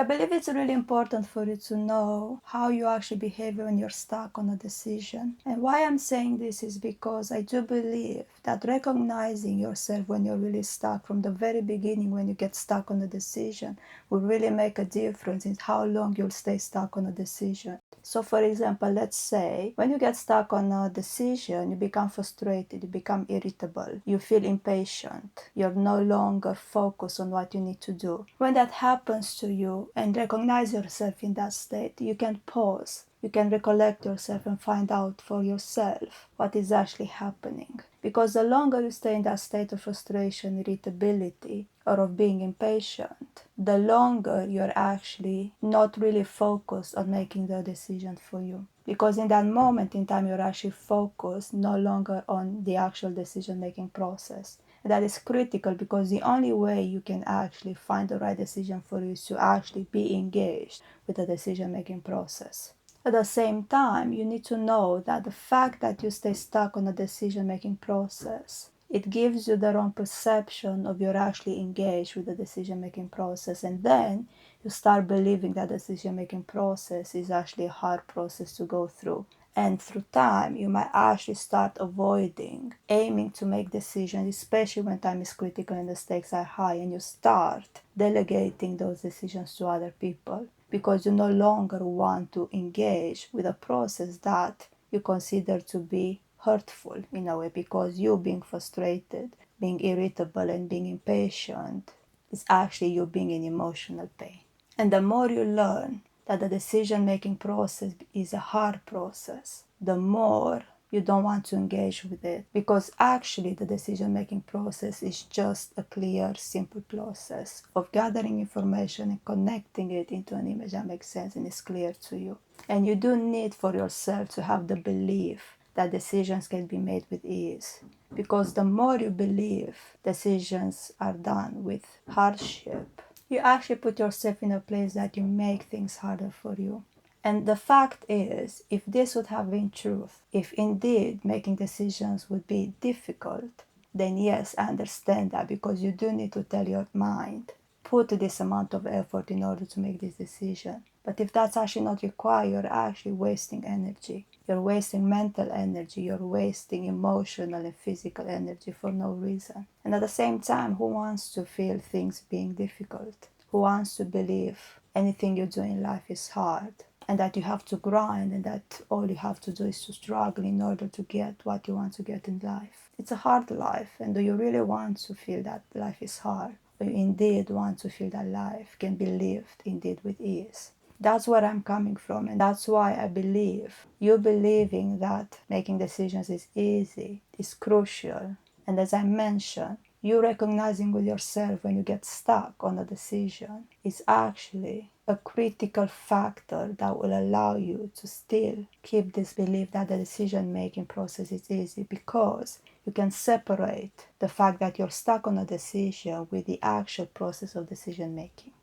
I believe it's really important for you to know how you actually behave when you're stuck on a decision. And why I'm saying this is because I do believe that recognizing yourself when you're really stuck from the very beginning, when you get stuck on a decision, will really make a difference in how long you'll stay stuck on a decision. So for example, let's say when you get stuck on a decision, you become frustrated, you become irritable, you feel impatient, you're no longer focused on what you need to do. When that happens to you and recognize yourself in that state, you can pause. You can recollect yourself and find out for yourself what is actually happening. Because the longer you stay in that state of frustration, irritability, or of being impatient, the longer you're actually not really focused on making the decision for you. Because in that moment in time, you're actually focused no longer on the actual decision-making process. And that is critical because the only way you can actually find the right decision for you is to actually be engaged with the decision-making process. At the same time, you need to know that the fact that you stay stuck on the decision-making process, it gives you the wrong perception of you're actually engaged with the decision-making process, and then you start believing that the decision-making process is actually a hard process to go through. And through time, you might actually start avoiding aiming to make decisions, especially when time is critical and the stakes are high, and you start delegating those decisions to other people because you no longer want to engage with a process that you consider to be hurtful in a way, because you being frustrated, being irritable, and being impatient is actually you being in emotional pain. And the more you learn that the decision-making process is a hard process, the more you don't want to engage with it, because actually the decision-making process is just a clear, simple process of gathering information and connecting it into an image that makes sense and is clear to you. And you do need for yourself to have the belief that decisions can be made with ease, because the more you believe decisions are done with hardship, you actually put yourself in a place that you make things harder for you. And the fact is, if this would have been truth, if indeed making decisions would be difficult, then yes, I understand that, because you do need to tell your mind, put this amount of effort in order to make this decision. But if that's actually not required, you're actually wasting energy. You're wasting mental energy, you're wasting emotional and physical energy for no reason. And at the same time, who wants to feel things being difficult? Who wants to believe anything you do in life is hard, and that you have to grind, and that all you have to do is to struggle in order to get what you want to get in life? It's a hard life, and do you really want to feel that life is hard? Or you indeed want to feel that life can be lived indeed with ease? That's where I'm coming from, and that's why I believe you believing that making decisions is easy is crucial. And as I mentioned, you recognizing with yourself when you get stuck on a decision is actually a critical factor that will allow you to still keep this belief that the decision-making process is easy, because you can separate the fact that you're stuck on a decision with the actual process of decision-making.